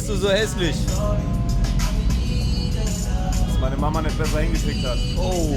bist du so hässlich? Was meine Mama nicht besser hingekriegt hat. Oh.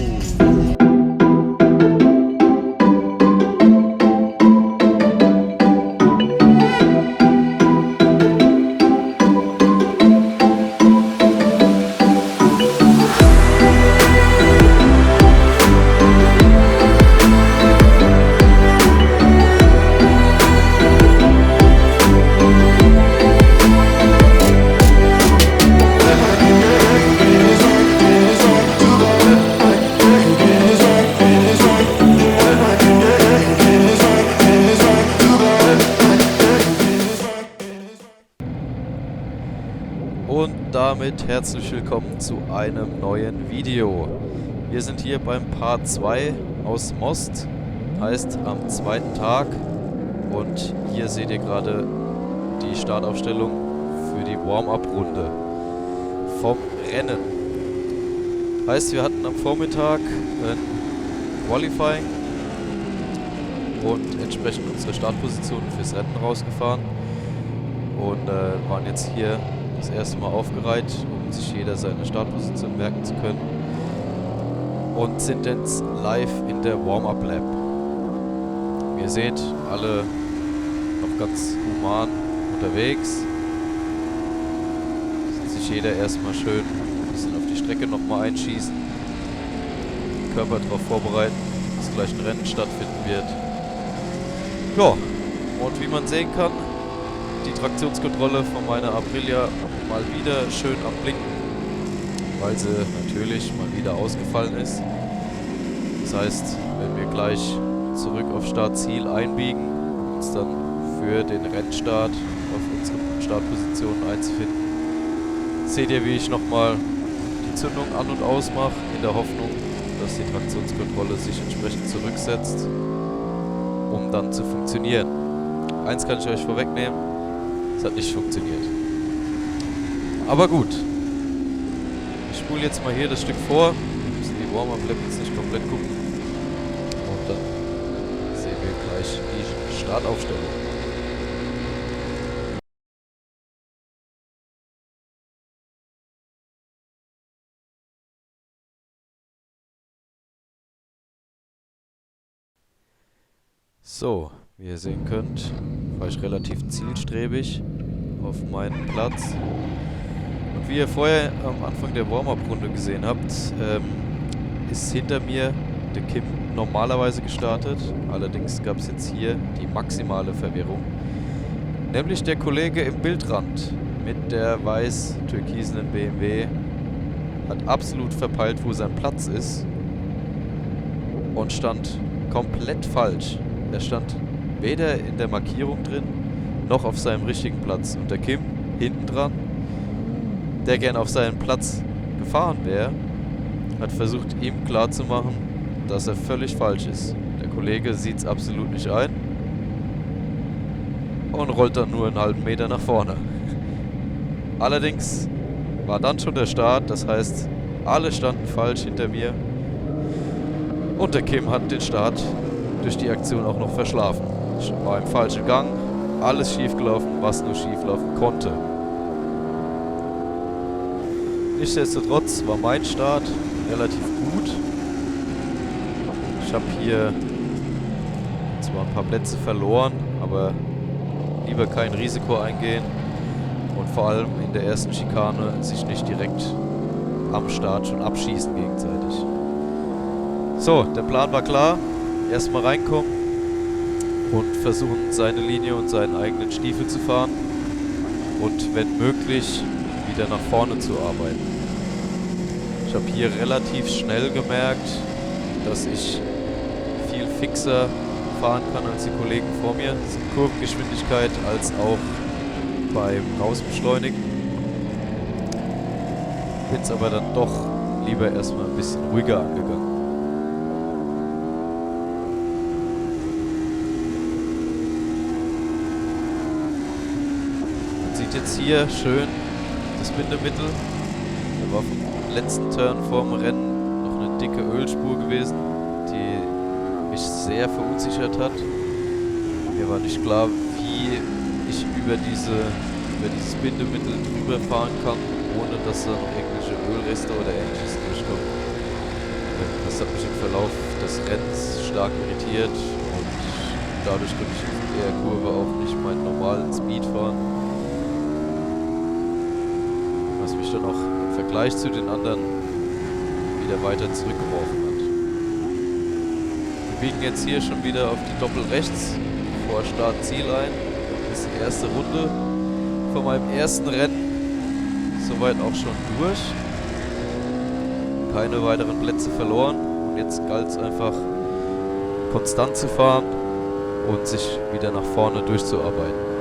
Und damit herzlich willkommen zu einem neuen Video. Wir sind hier beim Part 2 aus Most, heißt am zweiten Tag. Und hier seht ihr gerade die Startaufstellung für die Warm-Up-Runde vom Rennen. Heißt, wir hatten am Vormittag ein Qualifying und entsprechend unsere Startpositionen fürs Rennen rausgefahren. Und waren jetzt hier das erste Mal aufgereiht, um sich jeder seine Startposition merken zu können. Und sind jetzt live in der Warm-Up-Lab. Wie ihr seht, alle noch ganz human unterwegs. Sich jeder erstmal schön ein bisschen auf die Strecke nochmal einschießen. Den Körper darauf vorbereiten, dass gleich ein Rennen stattfinden wird. Ja, und wie man sehen kann, die Traktionskontrolle von meiner Aprilia mal wieder schön am Blinken, weil sie natürlich mal wieder ausgefallen ist. Das heißt, wenn wir gleich zurück auf Startziel einbiegen, uns dann für den Rennstart auf unsere Startposition einzufinden, seht ihr, wie ich nochmal die Zündung an- und ausmache, in der Hoffnung, dass die Traktionskontrolle sich entsprechend zurücksetzt, um dann zu funktionieren. Eins kann ich euch vorwegnehmen: es hat nicht funktioniert. Aber gut. Ich spule jetzt mal hier das Stück vor. Wir müssen die Warm-Up-Lab jetzt nicht komplett gucken. Und dann sehen wir gleich die Startaufstellung. So, wie ihr sehen könnt, war ich relativ zielstrebig auf meinen Platz. Und wie ihr vorher am Anfang der Warm-Up-Runde gesehen habt, ist hinter mir der Kim normalerweise gestartet. Allerdings gab es jetzt hier die maximale Verwirrung. Nämlich der Kollege im Bildrand mit der weiß-türkisenen BMW hat absolut verpeilt, wo sein Platz ist. Und stand komplett falsch. Er stand weder in der Markierung drin, noch auf seinem richtigen Platz. Und der Kim, hinten dran, der gern auf seinen Platz gefahren wäre, hat versucht, ihm klarzumachen, dass er völlig falsch ist. Der Kollege sieht es absolut nicht ein und rollt dann nur einen halben Meter nach vorne. Allerdings war dann schon der Start, das heißt, alle standen falsch hinter mir und der Kim hat den Start durch die Aktion auch noch verschlafen. Ich war im falschen Gang, alles schief gelaufen, was nur schief laufen konnte. Nichtsdestotrotz war mein Start relativ gut. Ich habe hier zwar ein paar Plätze verloren, aber lieber kein Risiko eingehen und vor allem in der ersten Schikane sich nicht direkt am Start schon abschießen gegenseitig. So, der Plan war klar. Erstmal reinkommen und versuchen, seine Linie und seinen eigenen Stiefel zu fahren und wenn möglich wieder nach vorne zu arbeiten. Ich habe hier relativ schnell gemerkt, dass ich viel fixer fahren kann als die Kollegen vor mir, Kurvengeschwindigkeit als auch beim Rausbeschleunigen. Bin es aber dann doch lieber erstmal ein bisschen ruhiger angegangen. Jetzt hier schön das Bindemittel. Da war vom letzten Turn vorm Rennen noch eine dicke Ölspur gewesen, die mich sehr verunsichert hat. Mir war nicht klar, wie ich über diese über dieses Bindemittel drüber fahren kann, ohne dass da noch irgendwelche Ölreste oder ähnliches durchkommen. Das hat mich im Verlauf des Rennens stark irritiert und dadurch konnte ich in der Kurve auch nicht meinen normalen Speed fahren. Was mich dann auch im Vergleich zu den anderen wieder weiter zurückgeworfen hat. Wir biegen jetzt hier schon wieder auf die Doppel rechts vor Start-Ziel ein. Das ist die erste Runde von meinem ersten Rennen. Soweit auch schon durch. Keine weiteren Plätze verloren. Und jetzt galt es einfach, konstant zu fahren und sich wieder nach vorne durchzuarbeiten.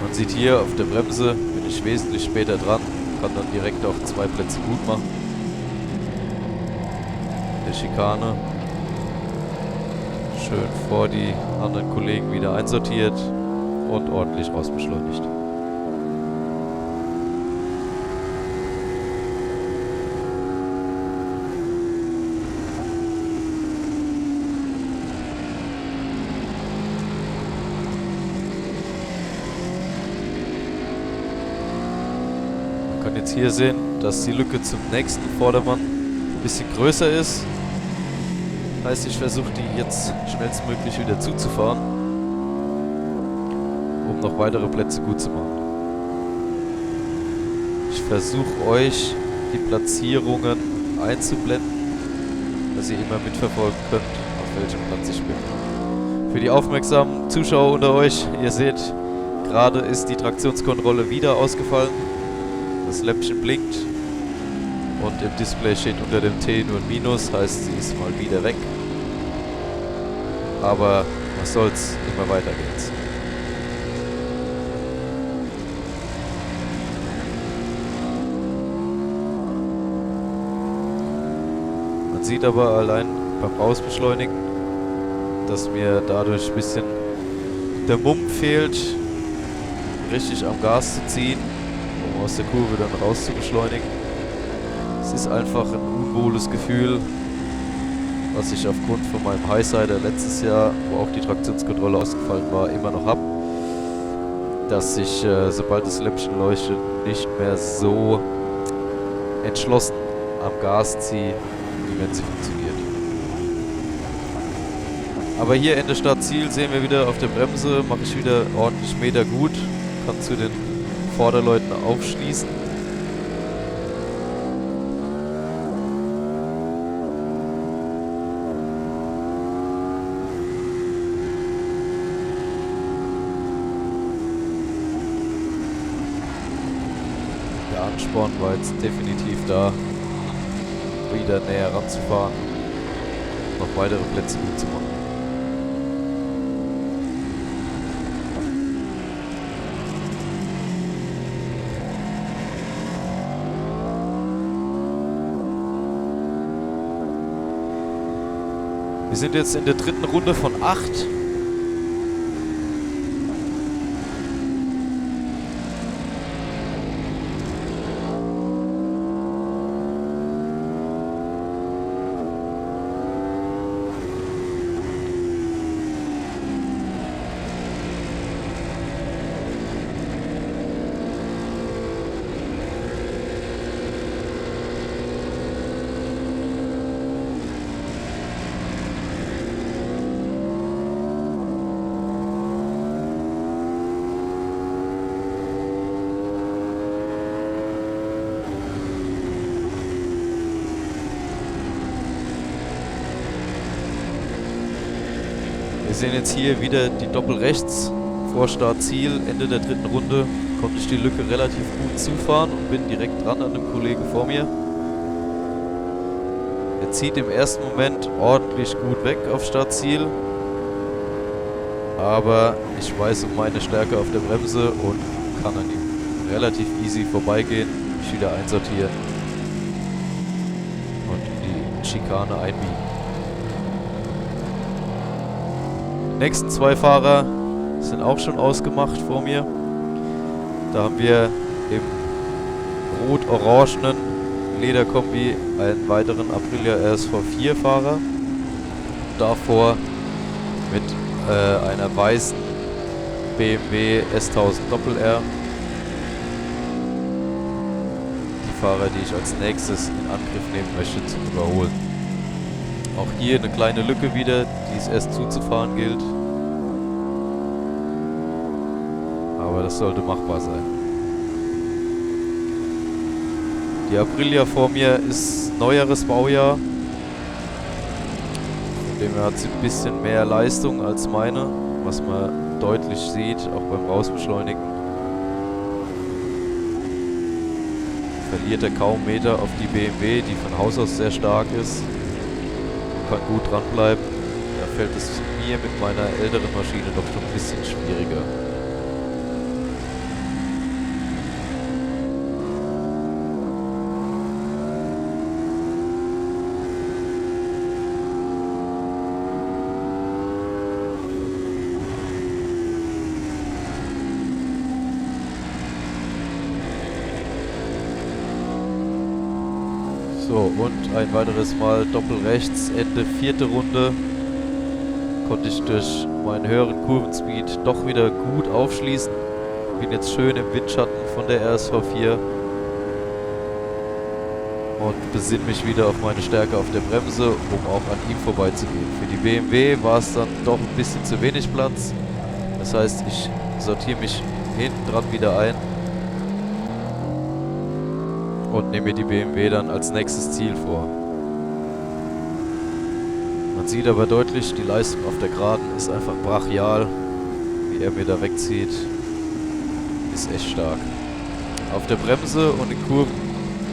Man sieht hier auf der Bremse, bin ich wesentlich später dran, kann dann direkt auch 2 Plätze gut machen. Der Schikane schön vor die anderen Kollegen wieder einsortiert und ordentlich rausbeschleunigt. Man kann jetzt hier sehen, dass die Lücke zum nächsten Vordermann ein bisschen größer ist. Heißt, ich versuche die jetzt schnellstmöglich wieder zuzufahren, um noch weitere Plätze gut zu machen. Ich versuche euch die Platzierungen einzublenden, dass ihr immer mitverfolgen könnt, auf welchem Platz ich bin. Für die aufmerksamen Zuschauer unter euch, ihr seht, gerade ist die Traktionskontrolle wieder ausgefallen. Das Lämpchen blinkt und im Display steht unter dem T nur ein Minus, heißt, sie ist mal wieder weg. Aber was soll's, immer weiter geht's. Man sieht aber allein beim Rausbeschleunigen, dass mir dadurch ein bisschen der Mumm fehlt, richtig am Gas zu ziehen, um aus der Kurve dann raus zu beschleunigen. Es ist einfach ein unwohles Gefühl, was ich aufgrund von meinem Highsider letztes Jahr, wo auch die Traktionskontrolle ausgefallen war, immer noch habe. Dass ich, sobald das Lämpchen leuchtet, nicht mehr so entschlossen am Gas ziehe, wie wenn sie funktioniert. Aber hier Ende Start Ziel sehen wir wieder auf der Bremse, mache ich wieder ordentlich Meter gut, kann zu den Vorderleuten aufschließen. Der Ansporn war jetzt definitiv da, wieder näher ranzufahren, noch weitere Plätze gut zu machen. Wir sind jetzt in der dritten Runde von 8. Wir sehen jetzt hier wieder die Doppel rechts vor Start Ziel, Ende der dritten Runde. Konnte ich die Lücke relativ gut zufahren und bin direkt dran an dem Kollegen vor mir. Er zieht im ersten Moment ordentlich gut weg auf Start Ziel. Aber ich weiß um meine Stärke auf der Bremse und kann an ihm relativ easy vorbeigehen, mich wieder einsortieren und in die Schikane einbiegen. Die nächsten 2 Fahrer sind auch schon ausgemacht vor mir. Da haben wir im rot-orangenen Lederkombi einen weiteren Aprilia RSV4 Fahrer. Davor mit einer weißen BMW S1000 Doppel-R. Die Fahrer, die ich als nächstes in Angriff nehmen möchte, zu überholen. Auch hier eine kleine Lücke wieder, die es erst zuzufahren gilt. Aber das sollte machbar sein. Die Aprilia vor mir ist neueres Baujahr. Von dem her hat sie ein bisschen mehr Leistung als meine, was man deutlich sieht, auch beim Rausbeschleunigen. Verliert er kaum Meter auf die BMW, die von Haus aus sehr stark ist. Kann gut dranbleiben. Da fällt es mir mit meiner älteren Maschine doch schon ein bisschen schwieriger. So, und ein weiteres Mal Doppelrechts, Ende 4. Runde. Konnte ich durch meinen höheren Kurvenspeed doch wieder gut aufschließen. Bin jetzt schön im Windschatten von der RSV 4. Und besinne mich wieder auf meine Stärke auf der Bremse, um auch an ihm vorbeizugehen. Für die BMW war es dann doch ein bisschen zu wenig Platz. Das heißt, ich sortiere mich hinten dran wieder ein. Und nehme mir die BMW dann als nächstes Ziel vor. Man sieht aber deutlich, die Leistung auf der Geraden ist einfach brachial. Wie er mir da wegzieht, ist echt stark. Auf der Bremse und in Kurven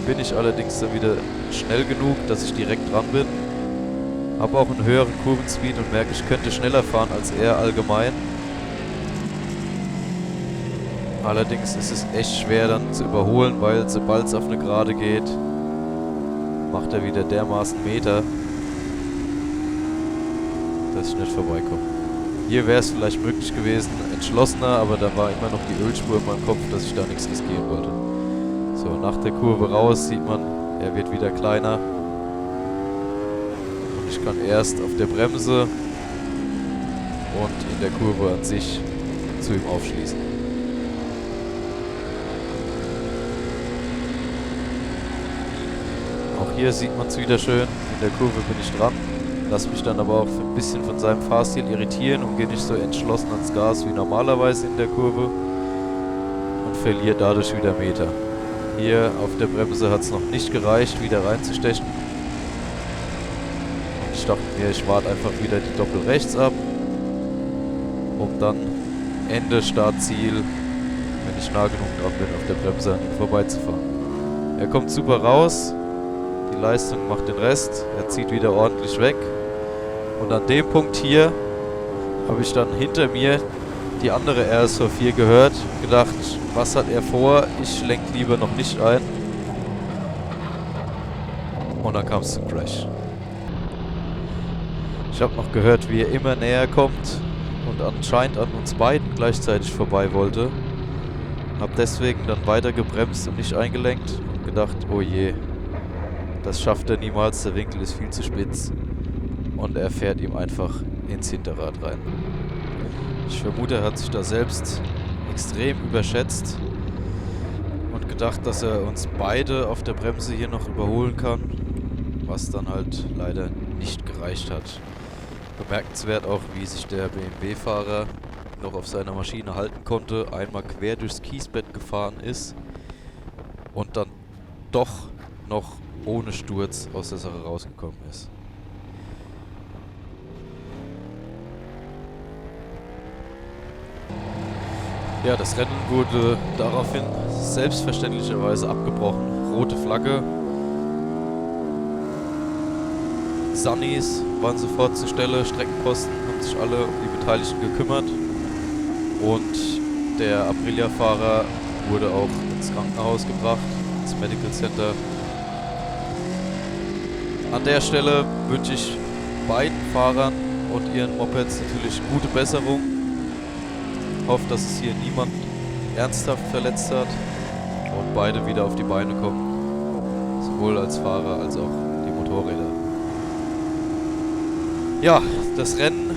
bin ich allerdings dann wieder schnell genug, dass ich direkt dran bin. Habe auch einen höheren Kurvenspeed und merke, ich könnte schneller fahren als er allgemein. Allerdings ist es echt schwer dann zu überholen, weil sobald es auf eine Gerade geht, macht er wieder dermaßen Meter, dass ich nicht vorbeikomme. Hier wäre es vielleicht möglich gewesen, entschlossener, aber da war immer noch die Ölspur in meinem Kopf, dass ich da nichts riskieren wollte. So, nach der Kurve raus sieht man, er wird wieder kleiner. Und ich kann erst auf der Bremse und in der Kurve an sich zu ihm aufschließen. Auch hier sieht man es wieder schön, in der Kurve bin ich dran, lasse mich dann aber auch ein bisschen von seinem Fahrstil irritieren und gehe nicht so entschlossen ans Gas wie normalerweise in der Kurve und verliere dadurch wieder Meter. Hier auf der Bremse hat es noch nicht gereicht, wieder reinzustechen. Ich dachte mir, ich warte einfach wieder die Doppel rechts ab, um dann Ende Startziel, wenn ich nah genug dran bin, auf der Bremse an ihm vorbeizufahren. Er kommt super raus. Die Leistung macht den Rest, er zieht wieder ordentlich weg und an dem Punkt hier habe ich dann hinter mir die andere RSV 4 gehört, gedacht, was hat er vor, ich lenke lieber noch nicht ein und dann kam es zum Crash. Ich habe noch gehört, wie er immer näher kommt und anscheinend an uns beiden gleichzeitig vorbei wollte, habe deswegen dann weiter gebremst und nicht eingelenkt und gedacht, oh je. Das schafft er niemals, der Winkel ist viel zu spitz und er fährt ihm einfach ins Hinterrad rein. Ich vermute, er hat sich da selbst extrem überschätzt und gedacht, dass er uns beide auf der Bremse hier noch überholen kann, was dann halt leider nicht gereicht hat. Bemerkenswert auch, wie sich der BMW-Fahrer noch auf seiner Maschine halten konnte, einmal quer durchs Kiesbett gefahren ist und dann doch noch ohne Sturz aus der Sache rausgekommen ist. Ja, das Rennen wurde daraufhin selbstverständlicherweise abgebrochen. Rote Flagge. Sunnies waren sofort zur Stelle, Streckenposten haben sich alle um die Beteiligten gekümmert und der Aprilia-Fahrer wurde auch ins Krankenhaus gebracht, ins Medical Center. An der Stelle wünsche ich beiden Fahrern und ihren Mopeds natürlich gute Besserung. Hoffe, dass es hier niemand ernsthaft verletzt hat und beide wieder auf die Beine kommen. Sowohl als Fahrer als auch die Motorräder. Ja, das Rennen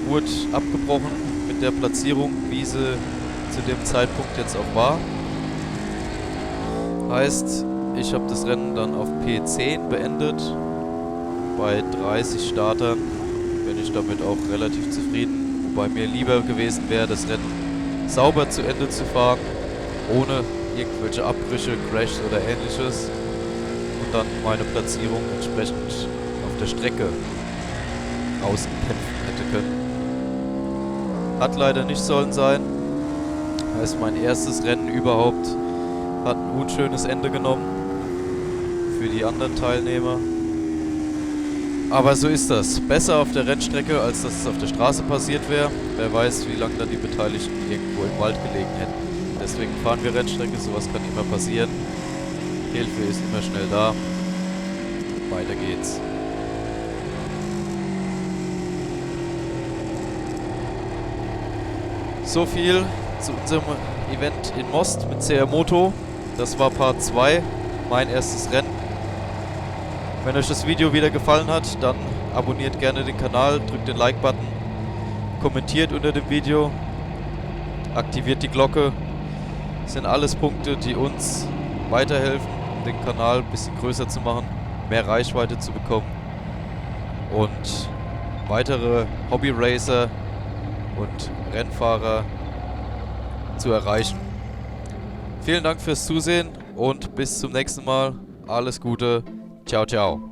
wurde abgebrochen mit der Platzierung, wie sie zu dem Zeitpunkt jetzt auch war. Heißt, ich habe das Rennen dann auf P10 beendet. Bei 30 Startern bin ich damit auch relativ zufrieden. Wobei mir lieber gewesen wäre, das Rennen sauber zu Ende zu fahren, ohne irgendwelche Abbrüche, Crashs oder ähnliches. Und dann meine Platzierung entsprechend auf der Strecke auskämpfen hätte können. Hat leider nicht sollen sein. Heißt, mein erstes Rennen überhaupt hat ein unschönes Ende genommen für die anderen Teilnehmer. Aber so ist das. Besser auf der Rennstrecke, als dass es auf der Straße passiert wäre. Wer weiß, wie lange dann die Beteiligten irgendwo im Wald gelegen hätten. Deswegen fahren wir Rennstrecke, sowas kann immer passieren. Hilfe ist immer schnell da. Weiter geht's. So viel zu unserem Event in Most mit CR Moto. Das war Part 2, mein erstes Rennen. Wenn euch das Video wieder gefallen hat, dann abonniert gerne den Kanal, drückt den Like-Button, kommentiert unter dem Video, aktiviert die Glocke. Das sind alles Punkte, die uns weiterhelfen, um den Kanal ein bisschen größer zu machen, mehr Reichweite zu bekommen und weitere Hobby-Racer und Rennfahrer zu erreichen. Vielen Dank fürs Zusehen und bis zum nächsten Mal. Alles Gute. Ciao, ciao.